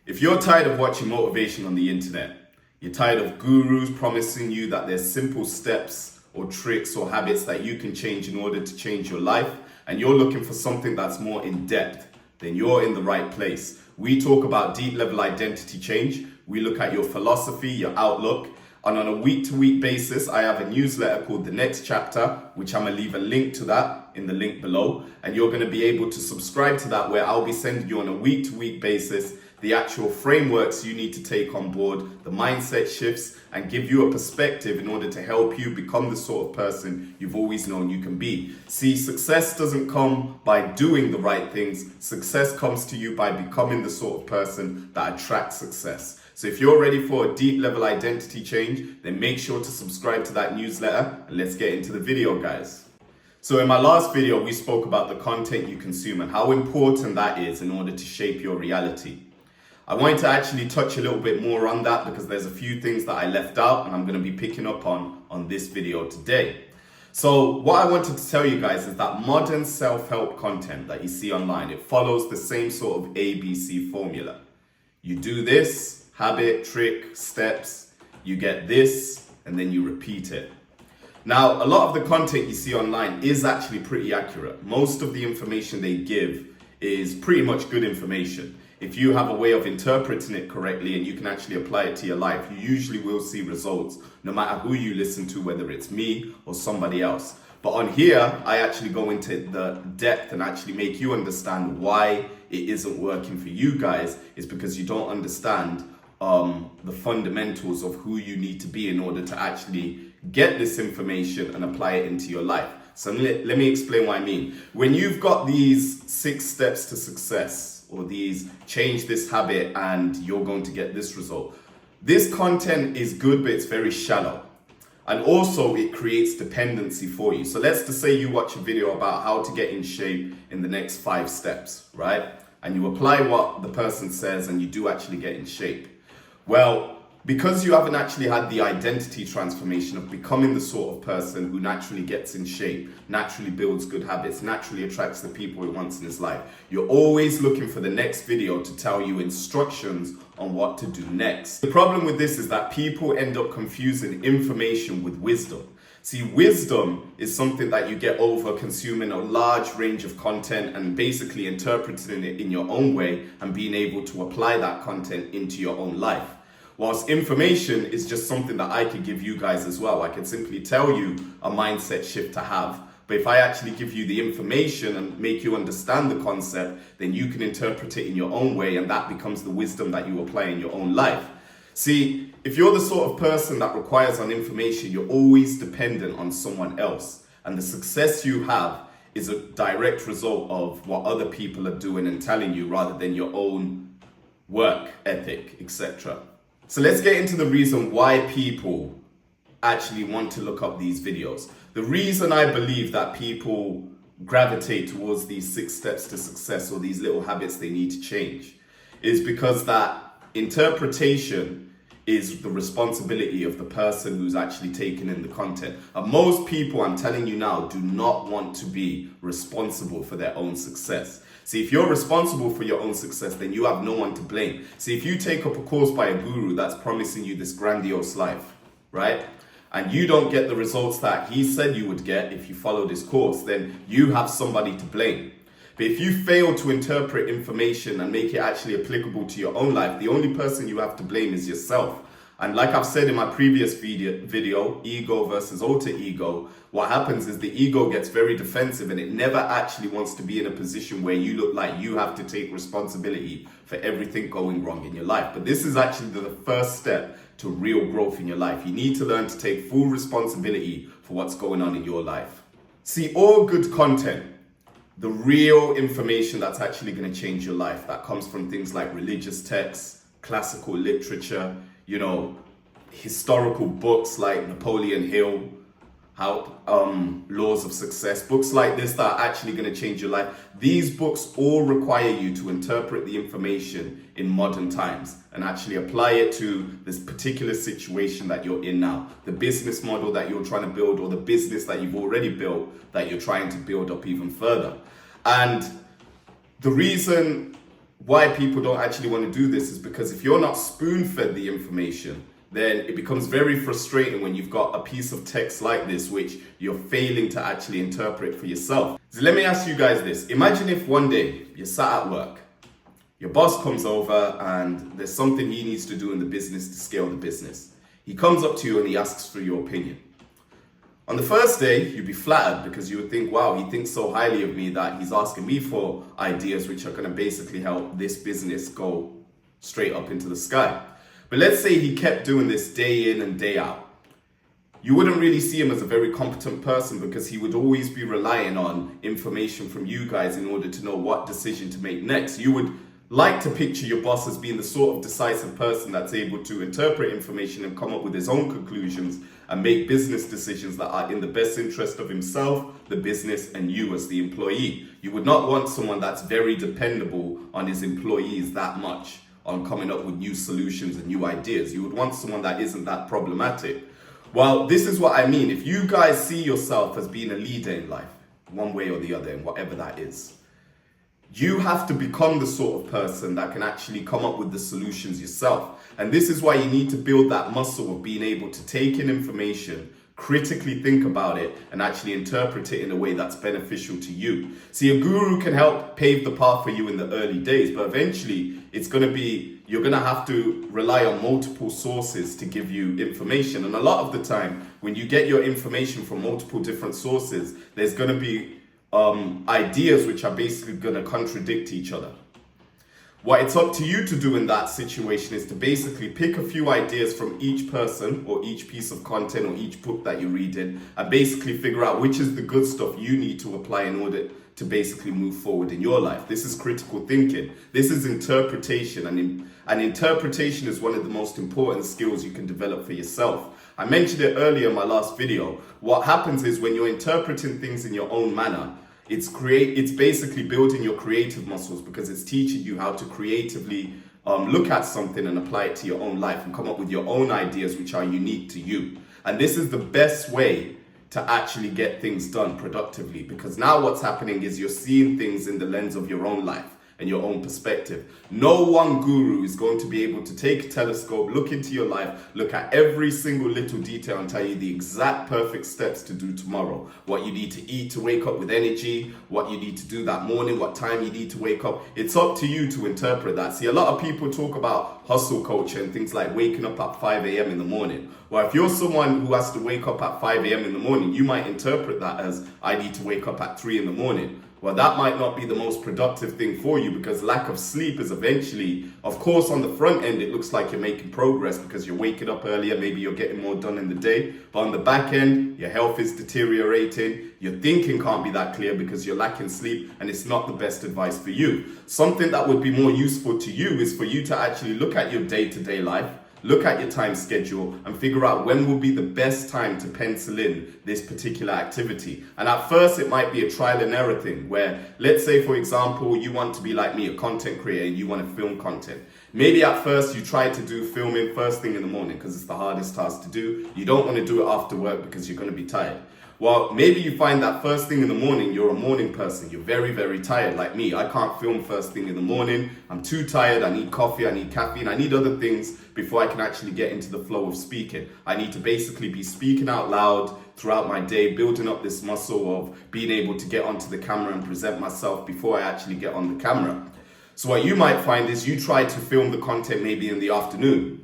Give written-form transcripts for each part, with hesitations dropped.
If you're tired of watching motivation on the internet, you're tired of gurus promising you that there's simple steps or tricks or habits that you can change in order to change your life, and you're looking for something that's more in depth, then you're in the right place. We talk about deep level identity change. We look at your philosophy, your outlook, and on a week-to-week basis, I have a newsletter called The Next Chapter, which I'm going to leave a link to that in the link below. And you're going to be able to subscribe to that, where I'll be sending you on a week-to-week basis the actual frameworks you need to take on board, the mindset shifts, and give you a perspective in order to help you become the sort of person you've always known you can be. See, success doesn't come by doing the right things. Success comes to you by becoming the sort of person that attracts success. So if you're ready for a deep level identity change, then make sure to subscribe to that newsletter, and let's get into the video, guys. So in my last video, we spoke about the content you consume and how important that is in order to shape your reality. I wanted to actually touch a little bit more on that because there's a few things that I left out and I'm going to be picking up on this video today. So what I wanted to tell you guys is that modern self-help content that you see online, it follows the same sort of ABC formula. You do this, habit, trick, steps, you get this, and then you repeat it. Now, a lot of the content you see online is actually pretty accurate. Most of the information they give is pretty much good information. If you have a way of interpreting it correctly and you can actually apply it to your life, you usually will see results, no matter who you listen to, whether it's me or somebody else. But on here, I actually go into the depth and actually make you understand why it isn't working for you guys. Is because you don't understand the fundamentals of who you need to be in order to actually get this information and apply it into your life. So let me explain what I mean. When you've got these 6 steps to success, or these change this habit and you're going to get this result, this content is good, but it's very shallow. And also it creates dependency for you. So let's just say you watch a video about how to get in shape in the next 5 steps, right? And you apply what the person says and you do actually get in shape. Well, because you haven't actually had the identity transformation of becoming the sort of person who naturally gets in shape, naturally builds good habits, naturally attracts the people he wants in his life, you're always looking for the next video to tell you instructions on what to do next. The problem with this is that people end up confusing information with wisdom. See, wisdom is something that you get over consuming a large range of content and basically interpreting it in your own way and being able to apply that content into your own life. Whilst information is just something that I could give you guys as well. I can simply tell you a mindset shift to have. But if I actually give you the information and make you understand the concept, then you can interpret it in your own way, and that becomes the wisdom that you apply in your own life. See, if you're the sort of person that requires on information, you're always dependent on someone else. And the success you have is a direct result of what other people are doing and telling you rather than your own work ethic, etc. So let's get into the reason why people actually want to look up these videos. The reason I believe that people gravitate towards these 6 steps to success or these little habits they need to change is because that interpretation is the responsibility of the person who's actually taking in the content. And most people, I'm telling you now, do not want to be responsible for their own success. See, if you're responsible for your own success, then you have no one to blame. See, if you take up a course by a guru that's promising you this grandiose life, right? And you don't get the results that he said you would get if you follow this course, then you have somebody to blame. But if you fail to interpret information and make it actually applicable to your own life, the only person you have to blame is yourself. And like I've said in my previous video, ego versus alter ego, what happens is the ego gets very defensive and it never actually wants to be in a position where you look like you have to take responsibility for everything going wrong in your life. But this is actually the first step to real growth in your life. You need to learn to take full responsibility for what's going on in your life. See, all good content, the real information that's actually going to change your life, that comes from things like religious texts, classical literature, historical books like Napoleon Hill, Laws of Success, books like this that are actually going to change your life. These books all require you to interpret the information in modern times and actually apply it to this particular situation that you're in now, the business model that you're trying to build, or the business that you've already built that you're trying to build up even further. And the reason why people don't actually want to do this is because if you're not spoon-fed the information, then it becomes very frustrating when you've got a piece of text like this which you're failing to actually interpret for yourself. So let me ask you guys this. Imagine if one day you're sat at work, your boss comes over and there's something he needs to do in the business to scale the business. He comes up to you and he asks for your opinion. On the first day, you'd be flattered because you would think, wow, he thinks so highly of me that he's asking me for ideas which are going to basically help this business go straight up into the sky. But let's say he kept doing this day in and day out. You wouldn't really see him as a very competent person because he would always be relying on information from you guys in order to know what decision to make next. You would like to picture your boss as being the sort of decisive person that's able to interpret information and come up with his own conclusions and make business decisions that are in the best interest of himself, the business, and you as the employee. You would not want someone that's very dependable on his employees that much on coming up with new solutions and new ideas. You would want someone that isn't that problematic. Well, this is what I mean. If you guys see yourself as being a leader in life, one way or the other, and whatever that is, you have to become the sort of person that can actually come up with the solutions yourself. And this is why you need to build that muscle of being able to take in information, critically think about it, and actually interpret it in a way that's beneficial to you. See, a guru can help pave the path for you in the early days, but eventually you're going to have to rely on multiple sources to give you information. And a lot of the time, when you get your information from multiple different sources, there's going to be ideas which are basically going to contradict each other. What it's up to you to do in that situation is to basically pick a few ideas from each person or each piece of content or each book that you're reading and basically figure out which is the good stuff you need to apply in order to basically move forward in your life. This is critical thinking. This is interpretation, and interpretation is one of the most important skills you can develop for yourself. I mentioned it earlier in my last video. What happens is when you're interpreting things in your own manner, it's basically building your creative muscles because it's teaching you how to creatively look at something and apply it to your own life and come up with your own ideas which are unique to you. And this is the best way to actually get things done productively, because now what's happening is you're seeing things in the lens of your own life and your own perspective. No one guru is going to be able to take a telescope, look into your life, look at every single little detail and tell you the exact perfect steps to do tomorrow. What you need to eat to wake up with energy, what you need to do that morning, what time you need to wake up. It's up to you to interpret that. See, a lot of people talk about hustle culture and things like waking up at 5 a.m. in the morning. Well, if you're someone who has to wake up at 5 a.m. in the morning, you might interpret that as I need to wake up at 3 in the morning. Well, that might not be the most productive thing for you because lack of sleep is eventually, of course, on the front end, it looks like you're making progress because you're waking up earlier, maybe you're getting more done in the day. But on the back end, your health is deteriorating, your thinking can't be that clear because you're lacking sleep, and it's not the best advice for you. Something that would be more useful to you is for you to actually look at your day-to-day life, look at your time schedule and figure out when will be the best time to pencil in this particular activity. And at first it might be a trial and error thing where, let's say for example, you want to be like me, a content creator, and you want to film content. Maybe at first you try to do filming first thing in the morning because it's the hardest task to do. You don't want to do it after work because you're going to be tired. Well, maybe you find that first thing in the morning, you're a morning person. You're very, very tired like me. I can't film first thing in the morning. I'm too tired. I need coffee. I need caffeine. I need other things before I can actually get into the flow of speaking. I need to basically be speaking out loud throughout my day, building up this muscle of being able to get onto the camera and present myself before I actually get on the camera. So what you might find is you try to film the content maybe in the afternoon.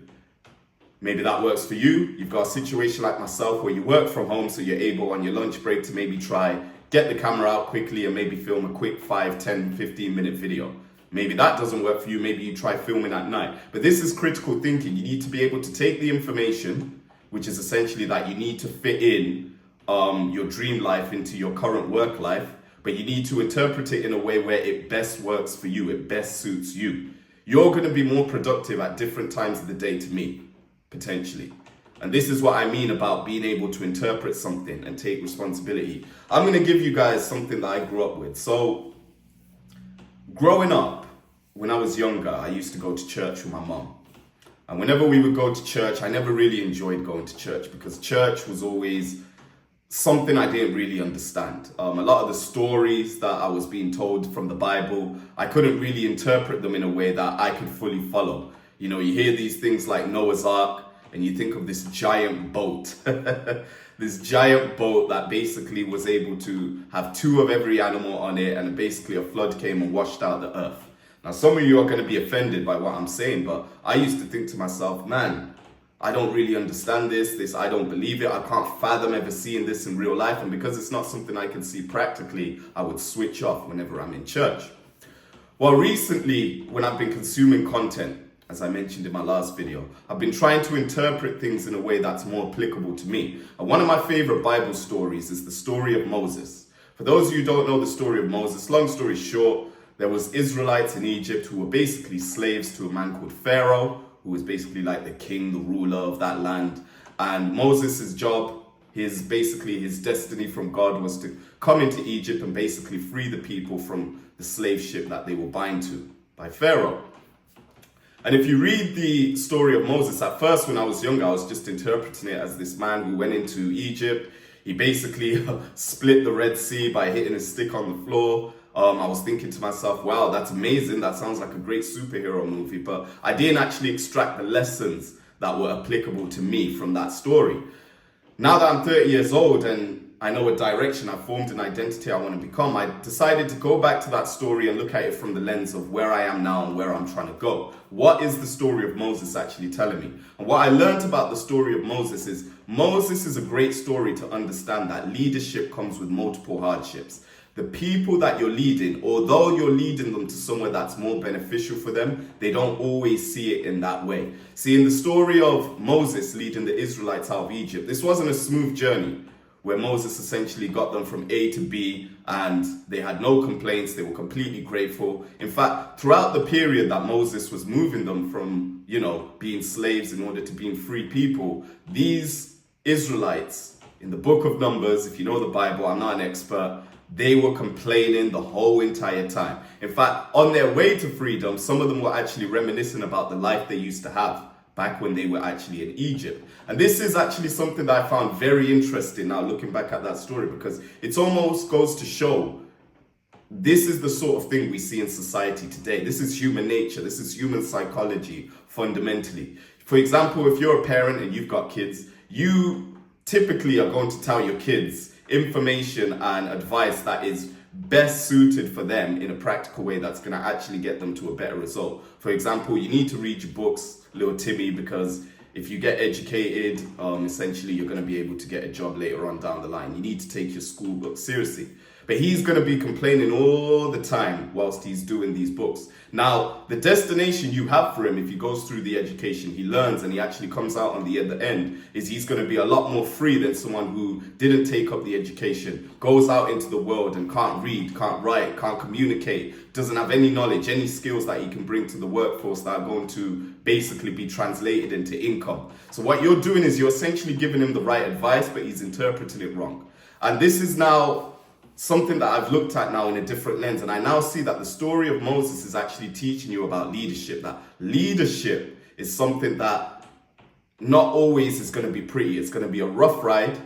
Maybe that works for you. You've got a situation like myself where you work from home, so you're able on your lunch break to maybe try, get the camera out quickly and maybe film a quick 5, 10, 15 minute video. Maybe that doesn't work for you. Maybe you try filming at night. But this is critical thinking. You need to be able to take the information, which is essentially that you need to fit in your dream life into your current work life, but you need to interpret it in a way where it best works for you, it best suits you. You're going to be more productive at different times of the day to me. Potentially. And this is what I mean about being able to interpret something and take responsibility. I'm going to give you guys something that I grew up with. So, growing up, when I was younger, I used to go to church with my mom. And whenever we would go to church, I never really enjoyed going to church because church was always something I didn't really understand. A lot of the stories that I was being told from the Bible, I couldn't really interpret them in a way that I could fully follow. You know, you hear these things like Noah's Ark, and you think of this giant boat. This giant boat that basically was able to have two of every animal on it, and basically a flood came and washed out the earth. Now, some of you are going to be offended by what I'm saying, but I used to think to myself, man, I don't really understand this, I don't believe it, I can't fathom ever seeing this in real life, and because it's not something I can see practically, I would switch off whenever I'm in church. Well, recently, when I've been consuming content, as I mentioned in my last video, I've been trying to interpret things in a way that's more applicable to me. And one of my favorite Bible stories is the story of Moses. For those of you who don't know the story of Moses, long story short, there was Israelites in Egypt who were basically slaves to a man called Pharaoh, who was basically like the king, the ruler of that land. And Moses' job, his destiny from God was to come into Egypt and basically free the people from the slave ship that they were bound to by Pharaoh. And if you read the story of Moses, at first when I was younger, I was just interpreting it as this man who went into Egypt. He basically split the Red Sea by hitting a stick on the floor. I was thinking to myself, wow, that's amazing. That sounds like a great superhero movie. But I didn't actually extract the lessons that were applicable to me from that story. Now that I'm 30 years old and I know a direction, I've formed an identity I want to become, I decided to go back to that story and look at it from the lens of where I am now and where I'm trying to go. What is the story of Moses actually telling me? And what I learned about the story of Moses is a great story to understand that leadership comes with multiple hardships. The people that you're leading, although you're leading them to somewhere that's more beneficial for them, they don't always see it in that way. See, in the story of Moses leading the Israelites out of Egypt, this wasn't a smooth journey where Moses essentially got them from A to B and they had no complaints, they were completely grateful. In fact, throughout the period that Moses was moving them from, being slaves in order to being free people, these Israelites, in the book of Numbers, if you know the Bible, I'm not an expert, they were complaining the whole entire time. In fact, on their way to freedom, some of them were actually reminiscing about the life they used to have back when they were actually in Egypt. And this is actually something that I found very interesting now looking back at that story, because it almost goes to show this is the sort of thing we see in society today. This is human nature. This is human psychology fundamentally. For example, if you're a parent and you've got kids, you typically are going to tell your kids information and advice that is best suited for them in a practical way that's going to actually get them to a better result. For example, you need to read your books, little Timmy, because if you get educated, essentially you're going to be able to get a job later on down the line. You need to take your school books seriously. But he's going to be complaining all the time whilst he's doing these books. Now, the destination you have for him, if he goes through the education, he learns and he actually comes out on the other end, is he's going to be a lot more free than someone who didn't take up the education, goes out into the world and can't read, can't write, can't communicate, doesn't have any knowledge, any skills that he can bring to the workforce that are going to basically be translated into income. So what you're doing is you're essentially giving him the right advice, but he's interpreting it wrong. And this is now something that I've looked at now in a different lens, and I now see that the story of Moses is actually teaching you about leadership, that leadership is something that not always is going to be pretty. It's going to be a rough ride,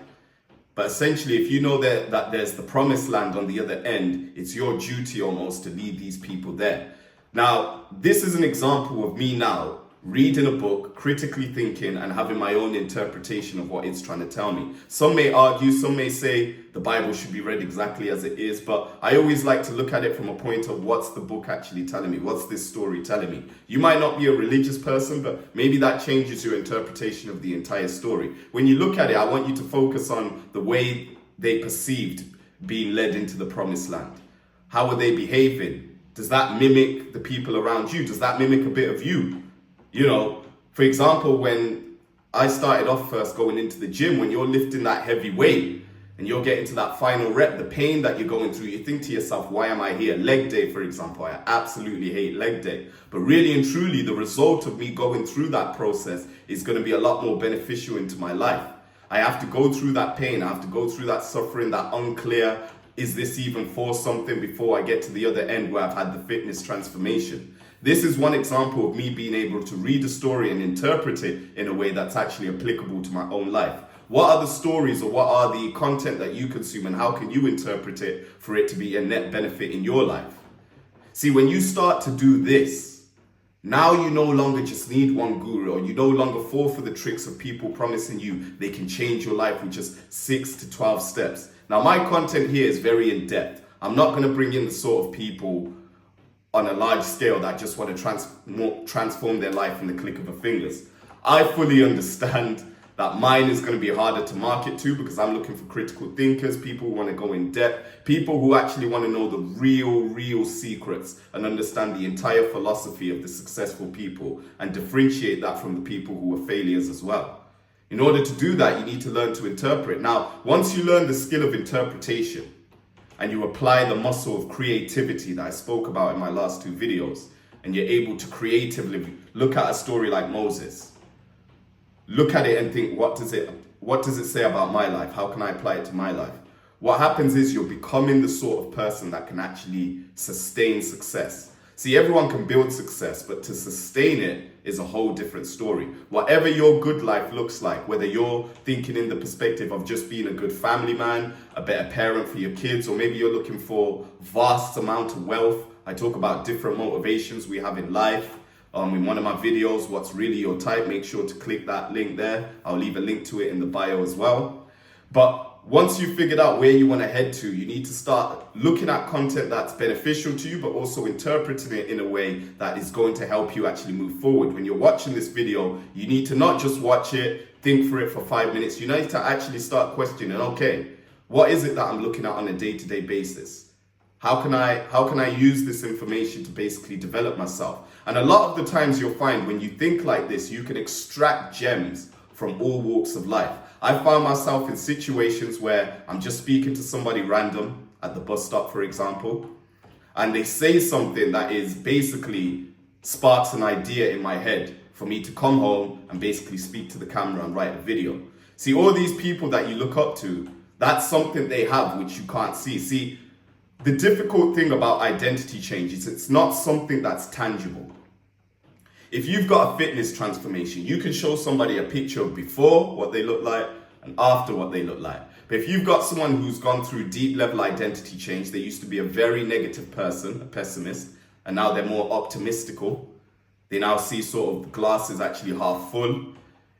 but essentially if you know that there's the promised land on the other end, it's your duty almost to lead these people there. Now, this is an example of me now reading a book, critically thinking and having my own interpretation of what it's trying to tell me. Some may argue, some may say the Bible should be read exactly as it is, but I always like to look at it from a point of what's the book actually telling me? What's this story telling me? You might not be a religious person, but maybe that changes your interpretation of the entire story. When you look at it, I want you to focus on the way they perceived being led into the promised land. How are they behaving? Does that mimic the people around you? Does that mimic a bit of you? For example, when I started off first going into the gym, when you're lifting that heavy weight and you're getting to that final rep, the pain that you're going through, you think to yourself, why am I here? Leg day, for example, I absolutely hate leg day. But really and truly, the result of me going through that process is going to be a lot more beneficial into my life. I have to go through that pain. I have to go through that suffering, that unclear, is this even for something, before I get to the other end where I've had the fitness transformation. This is one example of me being able to read a story and interpret it in a way that's actually applicable to my own life. What are the stories or what are the content that you consume, and how can you interpret it for it to be a net benefit in your life? See, when you start to do this, now you no longer just need one guru, or you no longer fall for the tricks of people promising you they can change your life with just 6 to 12 steps. Now, my content here is very in depth. I'm not going to bring in the sort of people on a large scale that just want to transform their life in the click of a fingers. I fully understand that mine is going to be harder to market to, because I'm looking for critical thinkers, people who want to go in depth, people who actually want to know the real secrets and understand the entire philosophy of the successful people and differentiate that from the people who are failures as well. In order to do that, you need to learn to interpret. Now, once you learn the skill of interpretation and you apply the muscle of creativity that I spoke about in my last 2 videos, and you're able to creatively look at a story like Moses, look at it and think, what does it say about my life? How can I apply it to my life? What happens is you're becoming the sort of person that can actually sustain success. See, everyone can build success, but to sustain it is a whole different story. Whatever your good life looks like, whether you're thinking in the perspective of just being a good family man, a better parent for your kids, or maybe you're looking for vast amount of wealth. I talk about different motivations we have in life. In one of my videos, What's Really Your Type, make sure to click that link there. I'll leave a link to it in the bio as well. But once you've figured out where you want to head to, you need to start looking at content that's beneficial to you, but also interpreting it in a way that is going to help you actually move forward. When you're watching this video, you need to not just watch it, think for it for 5 minutes. You need to actually start questioning, okay, what is it that I'm looking at on a day-to-day basis? How can I use this information to basically develop myself? And a lot of the times you'll find when you think like this, you can extract gems from all walks of life. I found myself in situations where I'm just speaking to somebody random at the bus stop, for example, and they say something that is basically sparks an idea in my head for me to come home and basically speak to the camera and write a video. See, all these people that you look up to, that's something they have which you can't see. See, the difficult thing about identity change is it's not something that's tangible. If you've got a fitness transformation, you can show somebody a picture of before what they look like and after what they look like. But if you've got someone who's gone through deep level identity change, they used to be a very negative person, a pessimist, and now they're more optimistical. They now see sort of the glass is actually half full.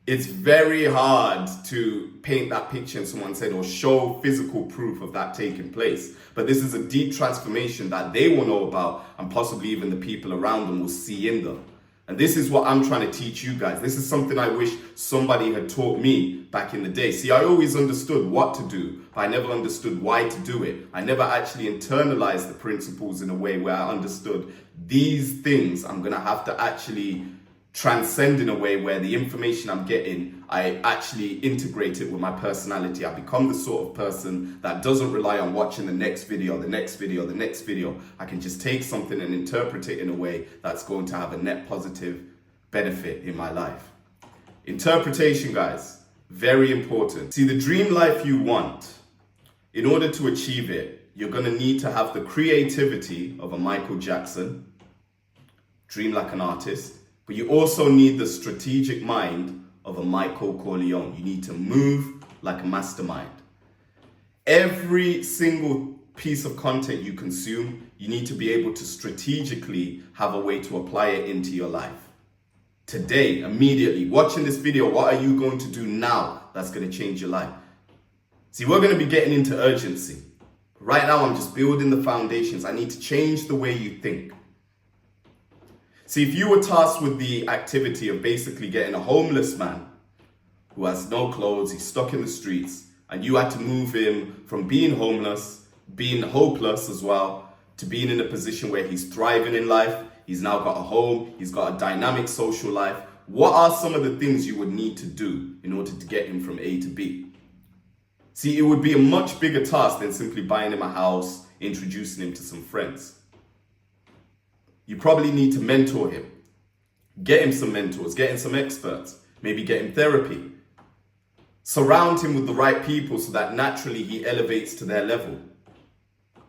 It's very hard to paint that picture in someone's head or show physical proof of that taking place. But this is a deep transformation that they will know about, and possibly even the people around them will see in them. And this is what I'm trying to teach you guys. This is something I wish somebody had taught me back in the day. See, I always understood what to do, but I never understood why to do it. I never actually internalized the principles in a way where I understood these things I'm going to have to actually transcend in a way where the information I'm getting, I actually integrate it with my personality. I become the sort of person that doesn't rely on watching the next video, the next video, the next video. I can just take something and interpret it in a way that's going to have a net positive benefit in my life. Interpretation, guys, very important. See, the dream life you want, in order to achieve it, you're going to need to have the creativity of a Michael Jackson, dream like an artist. But you also need the strategic mind of a Michael Corleone. You need to move like a mastermind. Every single piece of content you consume, you need to be able to strategically have a way to apply it into your life. Today, immediately, watching this video, what are you going to do now that's going to change your life? See, we're going to be getting into urgency. Right now, I'm just building the foundations. I need to change the way you think. See, if you were tasked with the activity of basically getting a homeless man who has no clothes, he's stuck in the streets, and you had to move him from being homeless, being hopeless as well, to being in a position where he's thriving in life, he's now got a home, he's got a dynamic social life, what are some of the things you would need to do in order to get him from A to B? See, it would be a much bigger task than simply buying him a house, introducing him to some friends. You probably need to mentor him. Get him some mentors, get him some experts, maybe get him therapy. Surround him with the right people so that naturally he elevates to their level.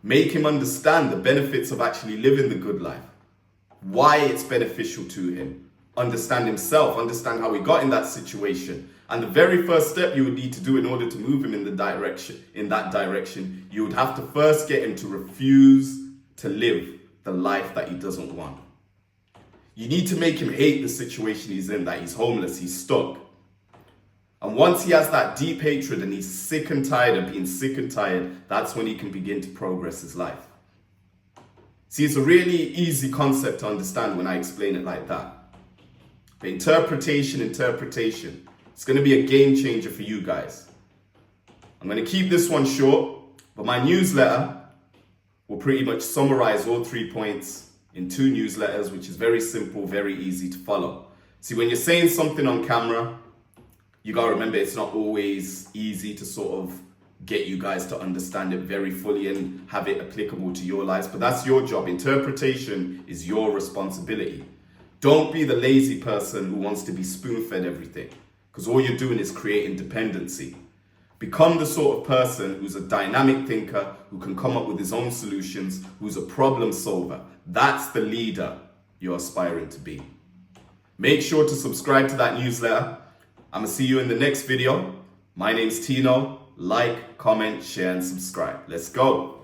Make him understand the benefits of actually living the good life, why it's beneficial to him, understand himself, understand how he got in that situation. And the very first step you would need to do in order to move him in that direction, you would have to first get him to refuse to live the life that he doesn't want. You need to make him hate the situation he's in, that he's homeless, he's stuck. And once he has that deep hatred and he's sick and tired of being sick and tired, that's when he can begin to progress his life. See, it's a really easy concept to understand when I explain it like that. The interpretation. It's going to be a game changer for you guys. I'm going to keep this one short, but my newsletter will pretty much summarize all 3 points in 2 newsletters, which is very simple, very easy to follow. See, when you're saying something on camera, you got to remember it's not always easy to sort of get you guys to understand it very fully and have it applicable to your lives, but that's your job. Interpretation is your responsibility. Don't be the lazy person who wants to be spoon-fed everything, because all you're doing is creating dependency. Become the sort of person who's a dynamic thinker, who can come up with his own solutions, who's a problem solver. That's the leader you're aspiring to be. Make sure to subscribe to that newsletter. I'm going to see you in the next video. My name's Tino. Like, comment, share, and subscribe. Let's go.